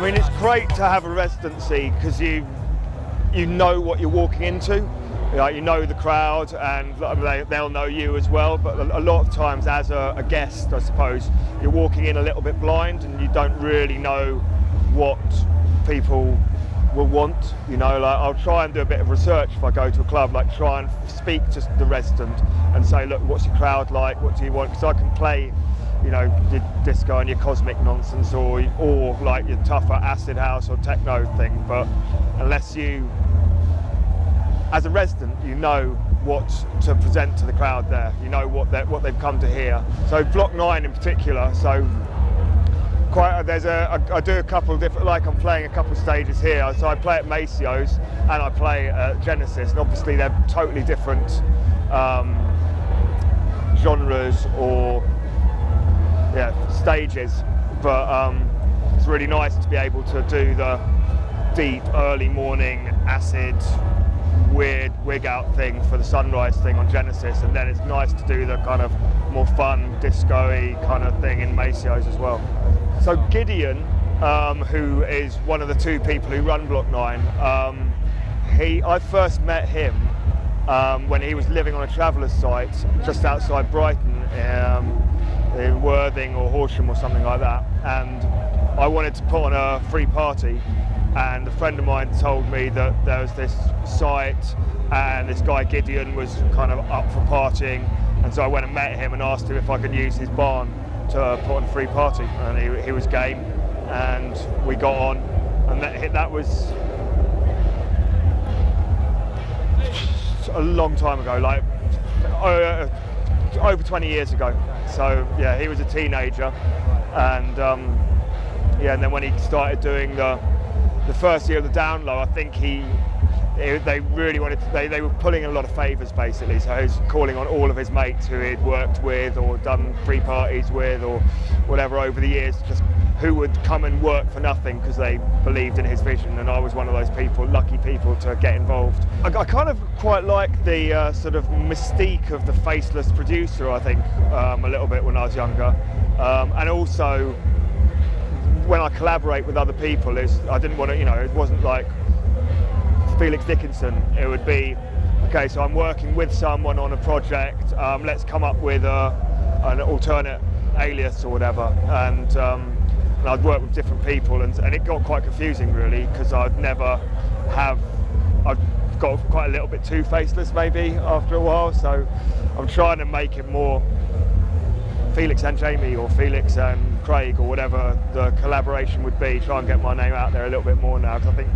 I mean, it's great to have a residency because you know what you're walking into. Like, you know the crowd and they'll know you as well, but a lot of times as a guest, I suppose, you're walking in a little bit blind and you don't really know what people will want. You know, like, I'll try and do a bit of research if I go to a club, like try and speak to the resident and say, look, what's your crowd like, what do you want? Because I can play, you know, your disco and your cosmic nonsense or like your tougher acid house or techno thing, but unless you, as a resident, you know what to present to the crowd there. You know what they've come to hear. So Block 9 in particular, so I do a couple of different, like I'm playing a couple of stages here. So I play at Macio's and I play at Genesis, and obviously they're totally different genres or stages, but it's really nice to be able to do the deep early morning acid weird wig out thing for the sunrise thing on Genesis, and then it's nice to do the kind of more fun disco-y kind of thing in Macio's as well. So Gideon, who is one of the two people who run Block 9, I first met him when he was living on a traveller's site just outside Brighton, in Worthing or Horsham or something like that, and I wanted to put on a free party, and a friend of mine told me that there was this site and this guy Gideon was kind of up for partying, and so I went and met him and asked him if I could use his barn to put on a free party, and he was game, and we got on, and that was a long time ago, like over 20 years ago. So yeah, he was a teenager, and and then when he started doing the first year of the down low, I think they really wanted to, they were pulling in a lot of favours basically, so he was calling on all of his mates who he'd worked with or done free parties with or whatever over the years, just who would come and work for nothing because they believed in his vision, and I was one of those people, lucky people to get involved. I kind of quite like the sort of mystique of the faceless producer, I think, a little bit when I was younger, and also when I collaborate with other people, I didn't want to, you know, it wasn't like Felix Dickinson. It would be, okay, so I'm working with someone on a project, let's come up with an alternate alias or whatever, and I'd work with different people, and it got quite confusing really, because I'd got quite a little bit too faceless maybe after a while, so I'm trying to make it more Felix and Jamie or Felix and Craig or whatever the collaboration would be, try and get my name out there a little bit more now, because I think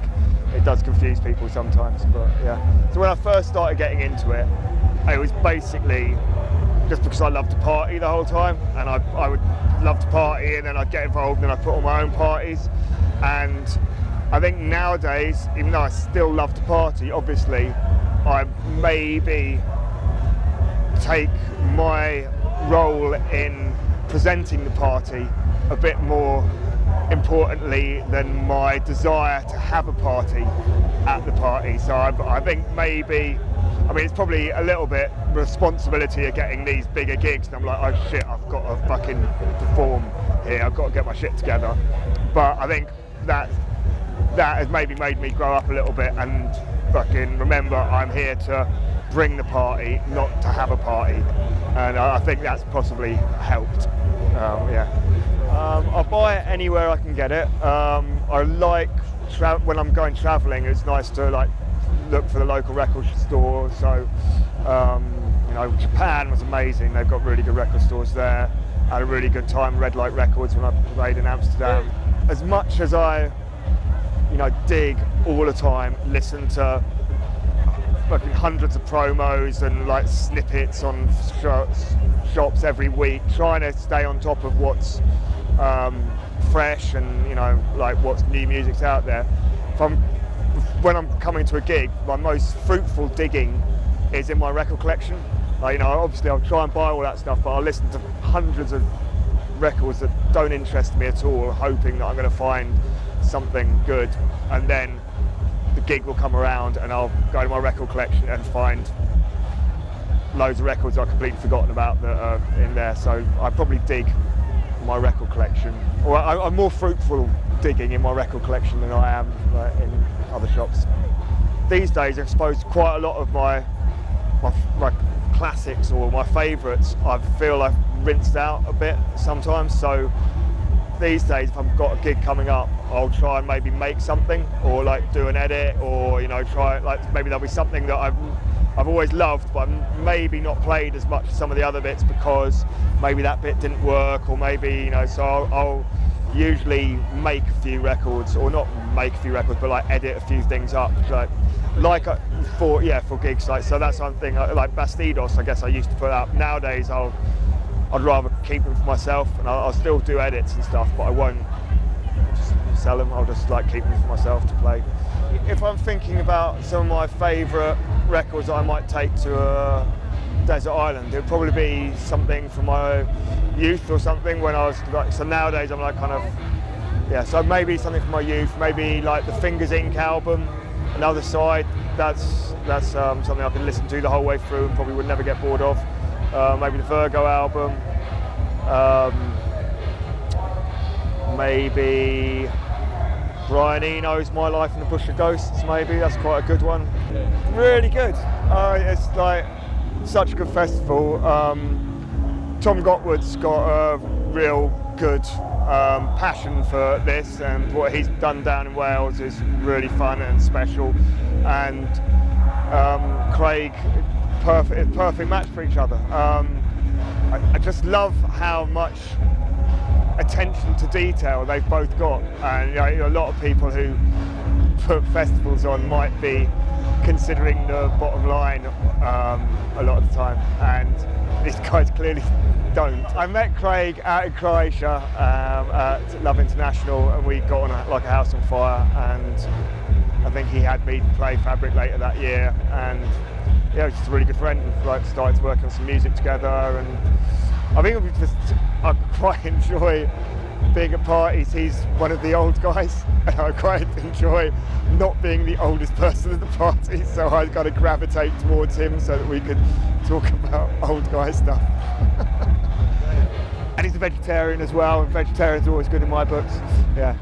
it does confuse people sometimes, but yeah. So when I first started getting into it, it was basically just because I loved to party the whole time, and I would love to party and then I'd get involved and then I'd put on my own parties, and I think nowadays, even though I still love to party, obviously, I maybe take my role in presenting the party a bit more importantly than my desire to have a party at the party. So I think maybe, I mean, it's probably a little bit responsibility of getting these bigger gigs, and I'm like, oh shit, I've got to fucking perform here, I've got to get my shit together. But I think that has maybe made me grow up a little bit and fucking remember I'm here to bring the party, not to have a party, and I think that's possibly helped. I'll buy it anywhere I can get it. I like when I'm going travelling, it's nice to like look for the local record store. So you know, Japan was amazing, they've got really good record stores there. I had a really good time, Red Light Records, when I played in Amsterdam. As much as I, you know, dig all the time, listen to fucking hundreds of promos and like snippets on shops every week, trying to stay on top of what's fresh and, you know, like what's new music's out there. When I'm coming to a gig, my most fruitful digging is in my record collection. Like, you know, obviously I'll try and buy all that stuff, but I'll listen to hundreds of records that don't interest me at all, hoping that I'm going to find something good, and then the gig will come around and I'll go to my record collection and find loads of records I've completely forgotten about that are in there. So I probably dig my record collection, or I'm more fruitful digging in my record collection than I am in other shops. These days, I suppose quite a lot of my classics or my favourites, I feel I've rinsed out a bit sometimes. So these days, if I've got a gig coming up, I'll try and maybe make something, or like do an edit, or try maybe there'll be something that I've always loved, but I've maybe not played as much as some of the other bits because maybe that bit didn't work, or maybe so I'll usually make a few records, or not make a few records, but like edit a few things up, for gigs. So that's something like Bastidos. I guess I used to put out. Nowadays, I'd rather keep them for myself, and I'll still do edits and stuff, but I won't just sell them. I'll just keep them for myself to play. If I'm thinking about some of my favourite records that I might take to a desert island, it would probably be something from my youth or something when I was so nowadays I'm so maybe something from my youth, maybe like the Fingers Inc. album, Another Side. That's something I can listen to the whole way through and probably would never get bored of. Maybe the Virgo album, maybe Brian Eno's My Life in the Bush of Ghosts, maybe, that's quite a good one. Really good. It's like such a good festival. Tom Gotwood's got a real good passion for this, and what he's done down in Wales is really fun and special. And Craig, perfect match for each other. I just love how much attention to detail they've both got, and a lot of people who put festivals on might be considering the bottom line a lot of the time, and these guys clearly don't. I met Craig out in Croatia at Love International, and we got on a house on fire, and I think he had me play Fabric later that year, and he's just a really good friend. We've started to work on some music together, and I think I quite enjoy being at parties. He's one of the old guys, and I quite enjoy not being the oldest person at the party, so I kind of gravitate towards him so that we could talk about old guy stuff. And he's a vegetarian as well, and vegetarian's always good in my books. Yeah.